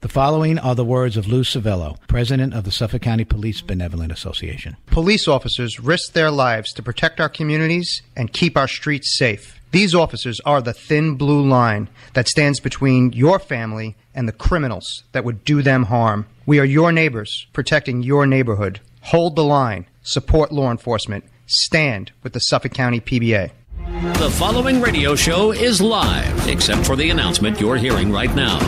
The following are the words of Louis Civello, President of the Suffolk County Police Benevolent Association. Police officers risk their lives to protect our communities and keep our streets safe. These officers are the thin blue line that stands between your family and the criminals that would do them harm. We are your neighbors, protecting your neighborhood. Hold the line. Support law enforcement. Stand with the Suffolk County PBA. The following radio show is live, except for the announcement you're hearing right now.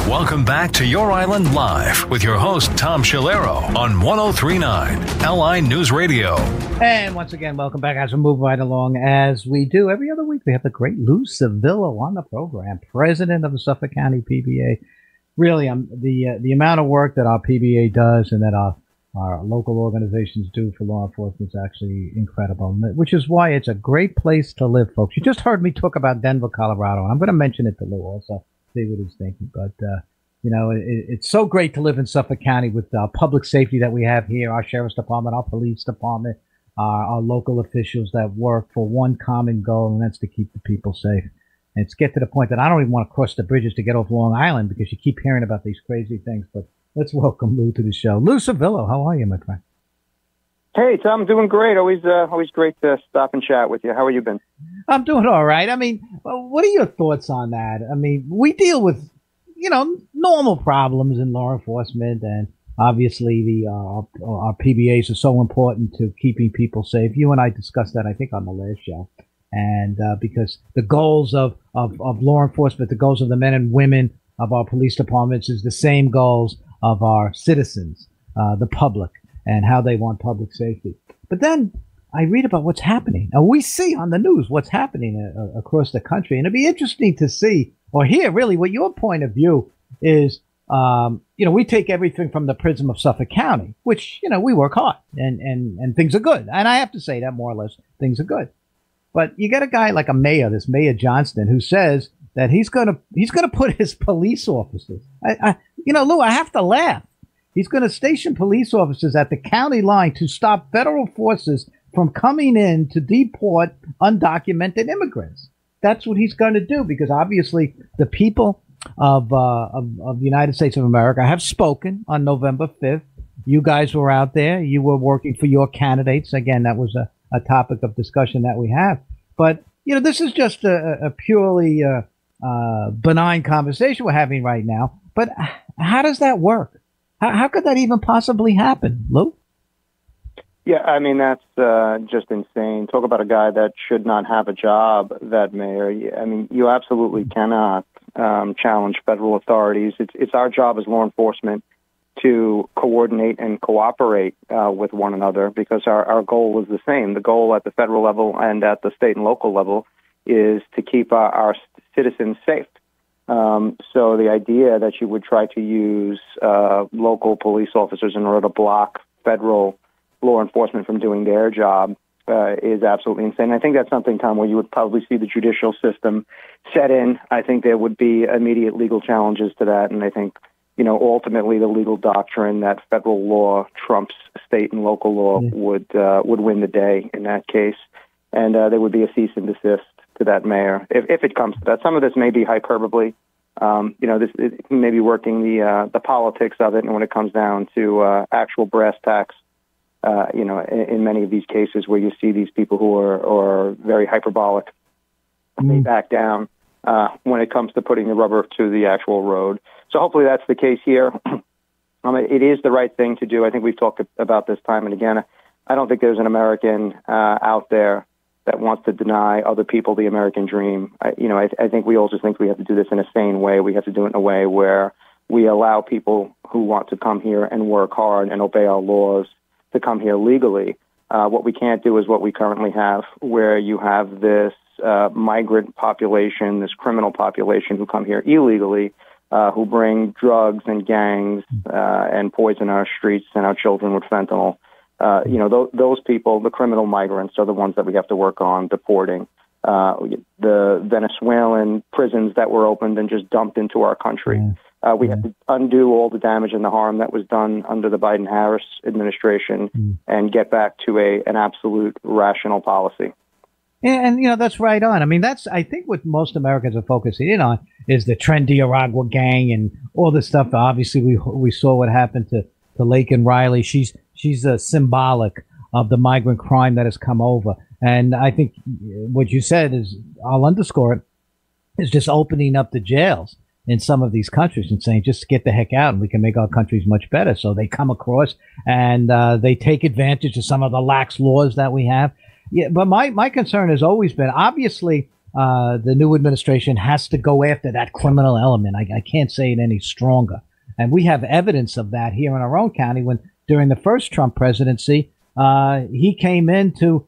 Welcome back to Your Island Live with your host, Tom Schiliro, on 103.9 LI News Radio. And once again, welcome back as we move right along. As we do every other week, we have the great Louis Civello on the program, President of the Suffolk County PBA. Really, the amount of work that our PBA does and that our local organizations do for law enforcement is actually incredible, which is why it's a great place to live, folks. You just heard me talk about Denver, Colorado, and I'm going to mention it to Lou also, see what he's thinking. But, it's so great to live in Suffolk County with the public safety that we have here, our sheriff's department, our police department, our local officials that work for one common goal, and that's to keep the people safe. And it's get to the point that I don't even want to cross the bridges to get off Long Island because you keep hearing about these crazy things, but let's welcome Lou to the show. Lou Civello, how are you, my friend? Hey, Tom, I'm doing great. Always great to stop and chat with you. How have you been? I'm doing all right. I mean, what are your thoughts on that? I mean, we deal with, normal problems in law enforcement, and obviously our PBAs are so important to keeping people safe. You and I discussed that, I think, on the last show. And because the goals of law enforcement, the goals of the men and women of our police departments is the same goals of our citizens, the public, and how they want public safety. But then I read about what's happening. And we see on the news what's happening across the country. And it'd be interesting to see or hear really what your point of view is. We take everything from the prism of Suffolk County, which, we work hard and things are good. And I have to say that more or less things are good. But you get a guy like this Mayor Johnston, who says that he's gonna put his police officers. Lou, I have to laugh. He's going to station police officers at the county line to stop federal forces from coming in to deport undocumented immigrants. That's what he's going to do, because obviously the people of the United States of America have spoken on November 5th. You guys were out there. You were working for your candidates. Again, that was a topic of discussion that we have. But, this is just a purely benign conversation we're having right now. But how does that work? How could that even possibly happen, Lou? Yeah, I mean, that's just insane. Talk about a guy that should not have a job, that mayor. I mean, you absolutely cannot challenge federal authorities. It's our job as law enforcement to coordinate and cooperate with one another, because our goal is the same. The goal at the federal level and at the state and local level is to keep our citizens safe. So the idea that you would try to use local police officers in order to block federal law enforcement from doing their job is absolutely insane. I think that's something, Tom, where you would probably see the judicial system set in. I think there would be immediate legal challenges to that, and I think ultimately the legal doctrine that federal law trumps state and local law would win the day in that case. And there would be a cease and desist to that mayor if it comes to that. Some of this may be hyperbole. This it may be working the politics of it, and when it comes down to actual brass tacks, in many of these cases where you see these people who are very hyperbolic, they back down when it comes to putting the rubber to the actual road. So hopefully that's the case here. It is the right thing to do. I think we've talked about this time and again. I don't think there's an American out there that wants to deny other people the American dream. I think we all just think we have to do this in a sane way. We have to do it in a way where we allow people who want to come here and work hard and obey our laws to come here legally. What we can't do is what we currently have, where you have this migrant population, this criminal population who come here illegally, who bring drugs and gangs and poison our streets and our children with fentanyl. Those people, the criminal migrants, are the ones that we have to work on deporting. The Venezuelan prisons that were opened and just dumped into our country. We have to undo all the damage and the harm that was done under the Biden-Harris administration and get back to an absolute rational policy. And that's right on. I mean, that's, I think, what most Americans are focusing in on is the Trendy gang and all this stuff. Obviously, we saw what happened to Laken Riley. She's symbolic of the migrant crime that has come over. And I think what you said is, I'll underscore it, is just opening up the jails in some of these countries and saying, just get the heck out and we can make our countries much better. So they come across and they take advantage of some of the lax laws that we have. Yeah, but my concern has always been, obviously, the new administration has to go after that criminal element. I can't say it any stronger. And we have evidence of that here in our own county when during the first Trump presidency, he came in to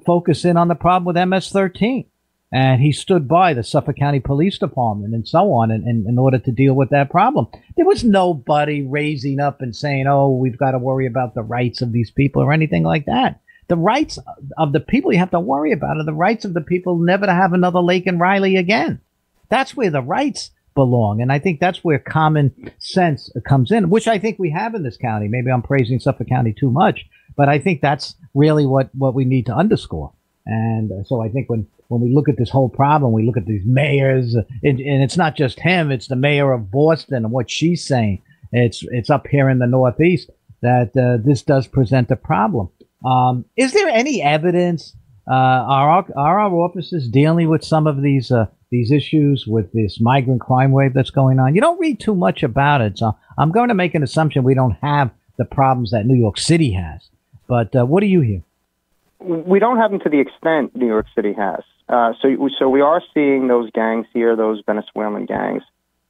focus in on the problem with MS-13. And he stood by the Suffolk County Police Department and so on in order to deal with that problem. There was nobody raising up and saying, oh, we've got to worry about the rights of these people or anything like that. The rights of the people you have to worry about are the rights of the people never to have another Laken Riley again. That's where the rights belong. And I think that's where common sense comes in, which I think we have in this county. Maybe I'm praising Suffolk County too much, but I think that's really what we need to underscore. And so I think when we look at this whole problem, we look at these mayors, and it's not just him, it's the mayor of Boston and what she's saying. It's up here in the Northeast that this does present a problem. Is there any evidence? Are our officers dealing with some of these issues with this migrant crime wave that's going on? You don't read too much about it, so I'm going to make an assumption we don't have the problems that New York City has. But what do you hear? We don't have them to the extent New York City has. So we are seeing those gangs here, those Venezuelan gangs.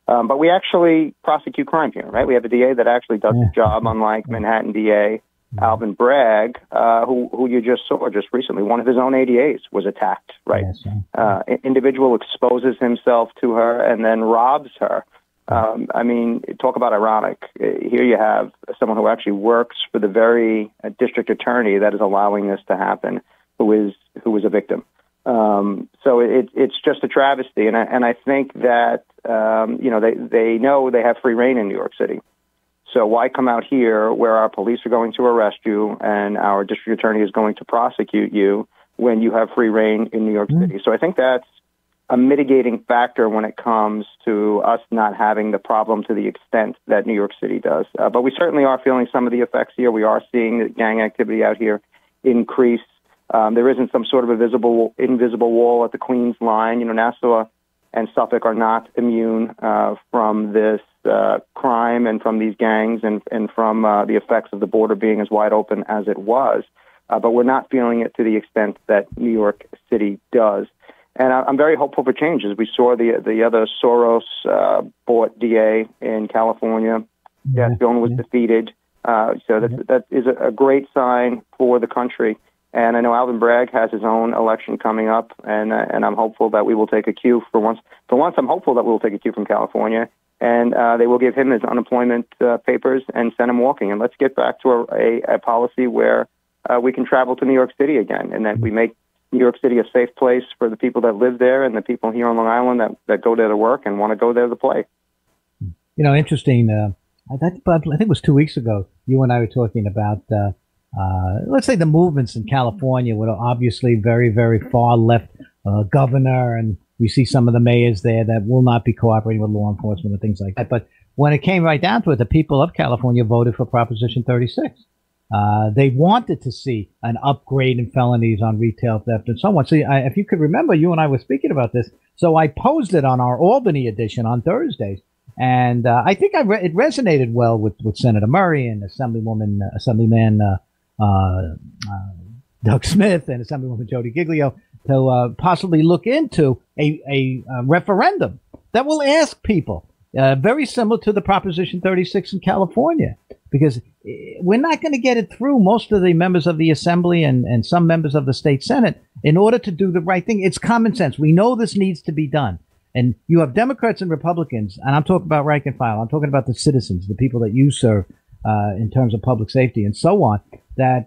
But we actually prosecute crime here, right? We have a DA that actually does the job, unlike Manhattan DA Alvin Bragg, who you just saw just recently. One of his own ADAs was attacked, right? Yes, individual exposes himself to her and then robs her. I mean, talk about ironic. Here you have someone who actually works for the very district attorney that is allowing this to happen, who is a victim. So it's just a travesty, and I think that they know they have free reign in New York City. So why come out here where our police are going to arrest you and our district attorney is going to prosecute you when you have free reign in New York City? So I think that's a mitigating factor when it comes to us not having the problem to the extent that New York City does. But we certainly are feeling some of the effects here. We are seeing the gang activity out here increase. There isn't some sort of invisible wall at the Queens line. Nassau and Suffolk are not immune from this crime and from these gangs and from the effects of the border being as wide open as it was. But we're not feeling it to the extent that New York City does. And I'm very hopeful for changes. We saw the other Soros-bought DA in California. That bill was defeated. So that is a great sign for the country. And I know Alvin Bragg has his own election coming up, and I'm hopeful that we will take a cue for once. For once, I'm hopeful that we will take a cue from California, and they will give him his unemployment papers and send him walking. And let's get back to a policy where we can travel to New York City again, and that we make New York City a safe place for the people that live there and the people here on Long Island that go there to work and want to go there to play. Interesting. I think it was 2 weeks ago, you and I were talking about, let's say, the movements in California with obviously very, very far left governor, and we see some of the mayors there that will not be cooperating with law enforcement and things like that. But when it came right down to it, the people of California voted for Proposition 36. They wanted to see an upgrade in felonies on retail theft and so on. So if you could remember, you and I were speaking about this. So I posed it on our Albany edition on Thursdays. And I think it resonated well with Senator Murray and Assemblyman Doug Smith and Assemblywoman Jody Giglio to possibly look into a referendum that will ask people, very similar to the Proposition 36 in California, because we're not going to get it through most of the members of the Assembly and some members of the state Senate in order to do the right thing. It's common sense. We know this needs to be done. And you have Democrats and Republicans, and I'm talking about rank and file. I'm talking about the citizens, the people that you serve in terms of public safety and so on, that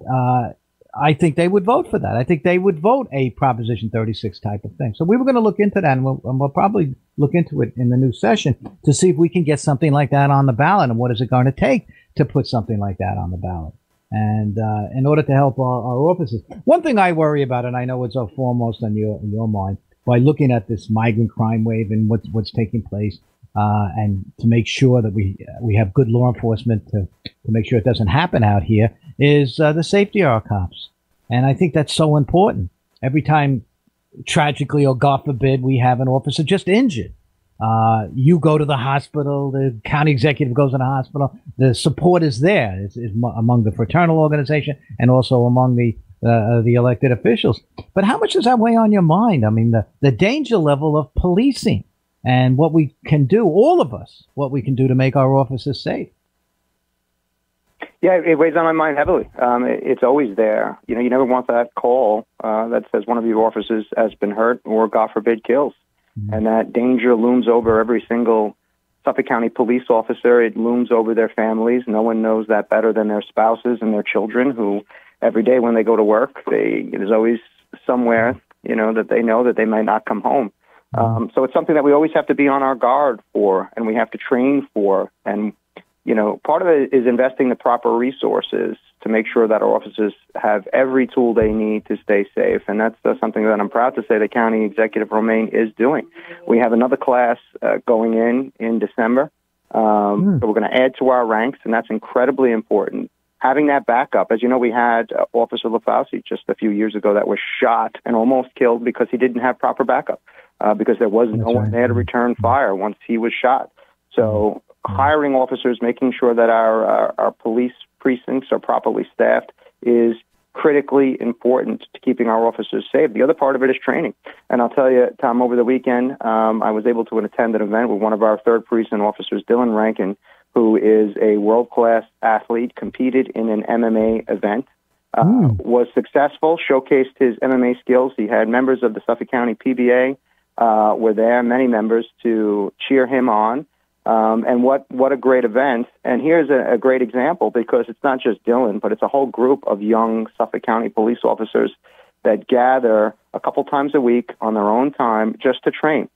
I think they would vote for that. I think they would vote a Proposition 36 type of thing. So we were going to look into that, and we'll probably look into it in the new session to see if we can get something like that on the ballot, and what is it going to take to put something like that on the ballot. And in order to help our officers, one thing I worry about, and I know it's foremost on your mind, by looking at this migrant crime wave and what's taking place, and to make sure that we have good law enforcement to make sure it doesn't happen out here, is the safety of our cops. And I think that's so important. Every time, tragically or God forbid, we have an officer just injured, you go to the hospital, the county executive goes to the hospital, the support is there. It's among the fraternal organization and also among the elected officials. But how much does that weigh on your mind? I mean, the danger level of policing and what we can do, all of us, what we can do to make our officers safe. Yeah, it weighs on my mind heavily. It's always there. You know, you never want that call that says one of your officers has been hurt or, God forbid, kills. Mm-hmm. And that danger looms over every single Suffolk County police officer. It looms over their families. No one knows that better than their spouses and their children, who every day when they go to work, there's always somewhere, you know that they might not come home. So it's something that we always have to be on our guard for, and we have to train for. And, you know, part of it is investing the proper resources to make sure that our officers have every tool they need to stay safe. And that's something that I'm proud to say the County Executive Romaine is doing. We have another class going in December. So we're going to add to our ranks, and that's incredibly important. Having that backup, as you know, we had Officer LaFauci just a few years ago that was shot and almost killed because he didn't have proper backup, because there was no one there to return fire once he was shot. So hiring officers, making sure that our police precincts are properly staffed is critically important to keeping our officers safe. The other part of it is training. And I'll tell you, Tom, over the weekend, I was able to attend an event with one of our 3rd Precinct officers, Dylan Rankin, who is a world-class athlete, competed in an MMA event, was successful, showcased his MMA skills. He had members of the Suffolk County PBA were there, many members, to cheer him on. And what a great event. And here's a great example, because it's not just Dylan, but it's a whole group of young Suffolk County police officers that gather a couple times a week on their own time just to train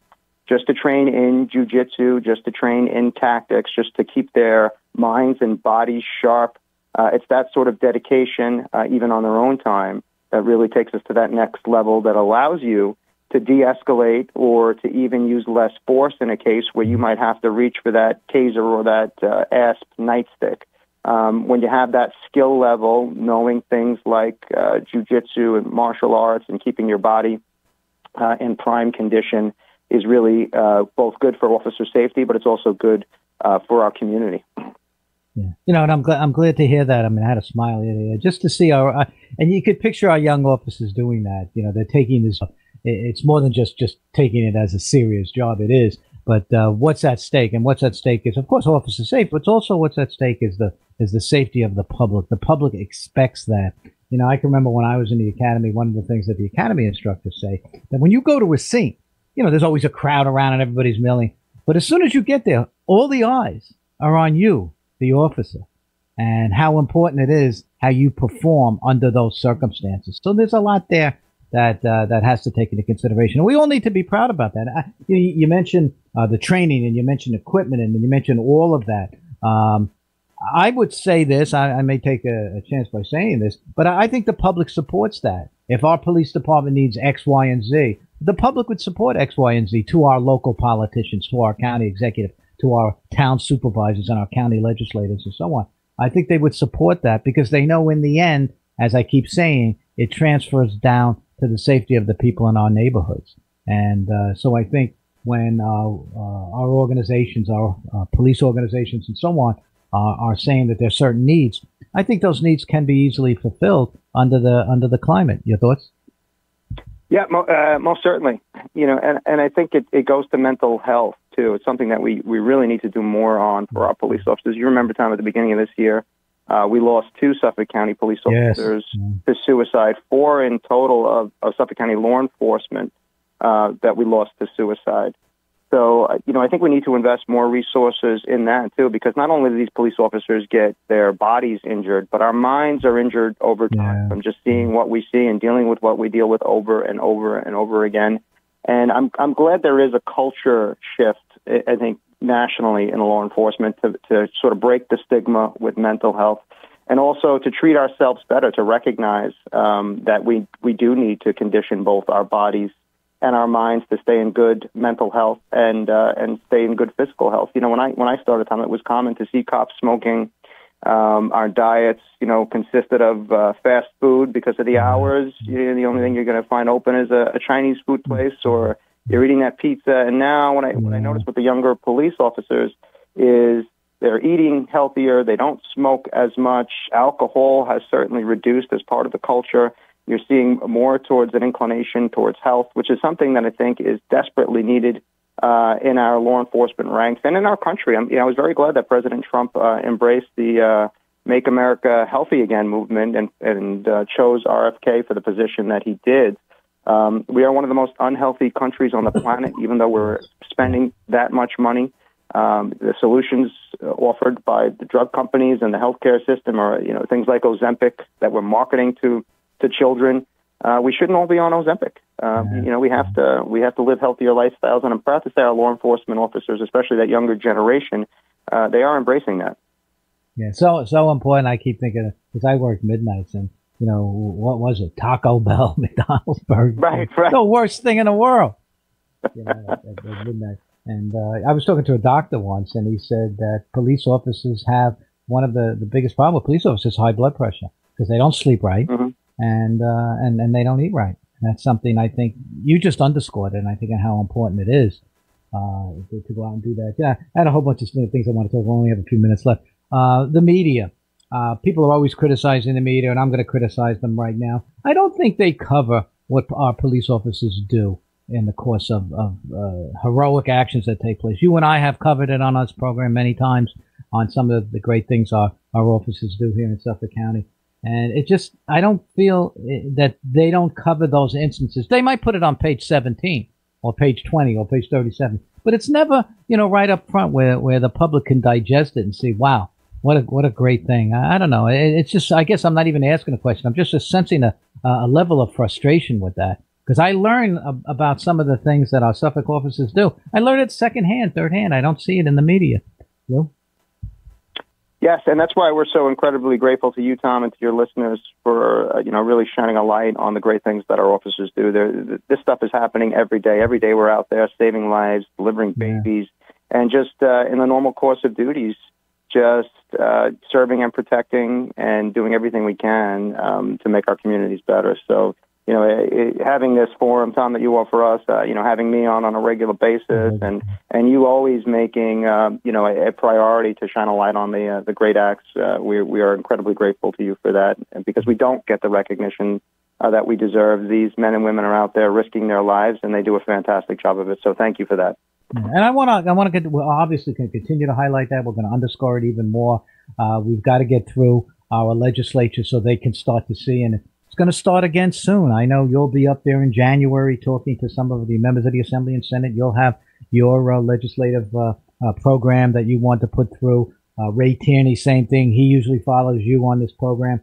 in jiu-jitsu, just to train in tactics, just to keep their minds and bodies sharp. It's that sort of dedication, even on their own time, that really takes us to that next level that allows you to de-escalate or to even use less force in a case where you might have to reach for that taser or that ASP nightstick. When you have that skill level, knowing things like jiu-jitsu and martial arts and keeping your body in prime condition is really both good for officer safety, but it's also good for our community. Yeah, you know, and I'm glad to hear that. I mean, I had a smile here just to see our, and you could picture our young officers doing that. You know, they're taking this. It's more than just taking it as a serious job. It is, but what's at stake? And what's at stake is, of course, officer safe, but it's also what's at stake is the safety of the public. The public expects that. You know, I can remember when I was in the academy, one of the things that the academy instructors say, that when you go to a scene, you know, there's always a crowd around and everybody's milling. But as soon as you get there, all the eyes are on you, the officer, and how important it is how you perform under those circumstances. So there's a lot there that has to take into consideration. And we all need to be proud about that. You mentioned the training, and you mentioned equipment, and you mentioned all of that. I would say this, I may take a chance by saying this, but I think the public supports that. If our police department needs X, Y, and Z, the public would support X, Y, and Z to our local politicians, to our county executive, to our town supervisors and our county legislators and so on. I think they would support that because they know in the end, as I keep saying, it transfers down to the safety of the people in our neighborhoods. And so I think when our organizations, our police organizations and so on, are saying that there's certain needs, I think those needs can be easily fulfilled under the climate. Your thoughts? Yeah, most certainly. You know, and I think it goes to mental health too. It's something that we really need to do more on for our police officers. You remember, Tom, at the beginning of this year, we lost 2 Suffolk County police officers to suicide, 4 in total of Suffolk County law enforcement that we lost to suicide. So, you know, I think we need to invest more resources in that, too, because not only do these police officers get their bodies injured, but our minds are injured over time from just seeing what we see and dealing with what we deal with over and over and over again. And I'm glad there is a culture shift, I think, nationally in law enforcement to sort of break the stigma with mental health. and also to treat ourselves better, to recognize that we do need to condition both our bodies and our minds to stay in good mental health and stay in good physical health. You know, when I started, Tom, it was common to see cops smoking. Our diets, consisted of fast food because of the hours. The only thing you're going to find open is a Chinese food place, or you're eating that pizza. And now, when I notice with the younger police officers, is they're eating healthier. They don't smoke as much. Alcohol has certainly reduced as part of the culture. You're seeing more towards an inclination towards health, which is something that I think is desperately needed in our law enforcement ranks and in our country. I was very glad that President Trump embraced the Make America Healthy Again movement and chose RFK for the position that he did. We are one of the most unhealthy countries on the planet, even though we're spending that much money. The solutions offered by the drug companies and the healthcare system are, things like Ozempic that we're marketing to children. We shouldn't all be on Ozempic. We have to live healthier lifestyles, and I'm proud to say our law enforcement officers, especially that younger generation, they are embracing that. Yeah, so important. I keep thinking, because I work midnights, and what was it? Taco Bell, McDonald's burger. Right. The worst thing in the world. At midnight. And I was talking to a doctor once, and he said that police officers have one of the biggest problems with police officers is high blood pressure, because they don't sleep right, and they don't eat right. And that's something I think you just underscored, and I think how important it is to go out and do that. Yeah, I had a whole bunch of things I want to talk about. We only have a few minutes left. The media. People are always criticizing the media, and I'm going to criticize them right now. I don't think they cover what our police officers do in the course of heroic actions that take place. You and I have covered it on this program many times on some of the great things our officers do here in Suffolk County. And it just, I don't feel that they don't cover those instances. They might put it on page 17 or page 20 or page 37, but it's never, right up front where the public can digest it and see, wow, what a great thing. I don't know. It's just, I guess I'm not even asking a question. I'm just sensing a level of frustration with that. Because I learn about some of the things that our Suffolk officers do. I learn it secondhand, thirdhand. I don't see it in the media. You? Yes, and that's why we're so incredibly grateful to you, Tom, and to your listeners for really shining a light on the great things that our officers do. This stuff is happening every day. Every day we're out there saving lives, delivering babies, and just in the normal course of duties, just serving and protecting and doing everything we can to make our communities better. So, having this forum, Tom, that you offer us, having me on a regular basis, and you always making, a priority to shine a light on the great acts. We are incredibly grateful to you for that, and because we don't get the recognition that we deserve. These men and women are out there risking their lives, and they do a fantastic job of it. So thank you for that. And I want to we're obviously going to continue to highlight that. We're going to underscore it even more. We've got to get through our legislature so they can start to see, and it's going to start again soon. I know you'll be up there in January talking to some of the members of the Assembly and Senate. You'll have your legislative program that you want to put through. Ray Tierney, same thing. He usually follows you on this program.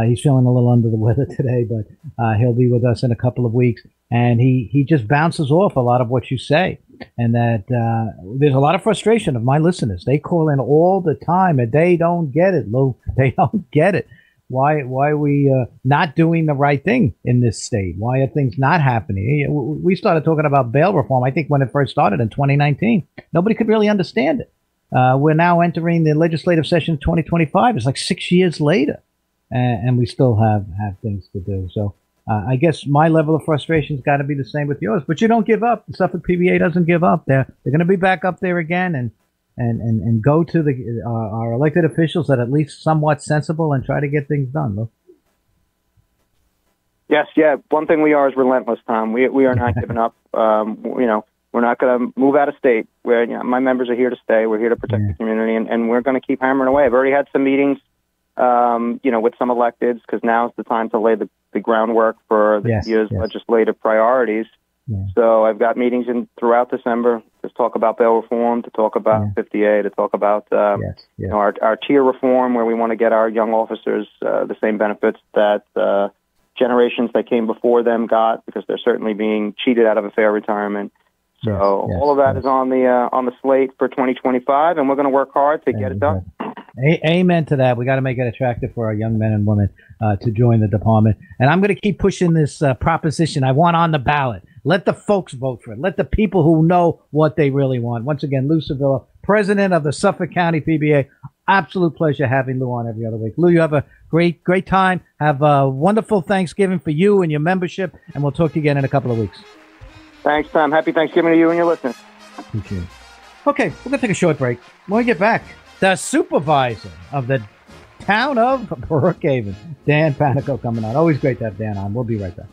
He's feeling a little under the weather today, but he'll be with us in a couple of weeks. And he just bounces off a lot of what you say. And that there's a lot of frustration of my listeners. They call in all the time, and they don't get it, Lou. They don't get it. Why are we not doing the right thing in this state? Why are things not happening? We started talking about bail reform, I think, when it first started in 2019. Nobody could really understand it. We're now entering the legislative session 2025. It's like 6 years later, and we still have things to do. So I guess my level of frustration has got to be the same with yours. But you don't give up. The Suffolk PBA doesn't give up. They're going to be back up there again and go to our elected officials that are at least somewhat sensible and try to get things done. Look. Yes, yeah. One thing we are is relentless, Tom. We are not giving up. We're not going to move out of state. My members are here to stay. We're here to protect the community, and we're going to keep hammering away. I've already had some meetings, with some electeds, because now's the time to lay the groundwork for this year's legislative priorities. Yeah. So I've got meetings throughout December to talk about bail reform, to talk about 50A, to talk about our tier reform, where we want to get our young officers the same benefits that generations that came before them got, because they're certainly being cheated out of a fair retirement. So all of that is on the slate for 2025, and we're going to work hard to get it done. Amen to that. We got to make it attractive for our young men and women to join the department. And I'm going to keep pushing this proposition I want on the ballot. Let the folks vote for it. Let the people who know what they really want. Once again, Lou Civello, president of the Suffolk County PBA. Absolute pleasure having Lou on every other week. Lou, you have a great time. Have a wonderful Thanksgiving for you and your membership, and we'll talk to you again in a couple of weeks. Thanks, Tom. Happy Thanksgiving to you and your listeners. Appreciate it. Okay, we're going to take a short break. When we get back, the supervisor of the town of Brookhaven, Dan Panico, coming on. Always great to have Dan on. We'll be right back.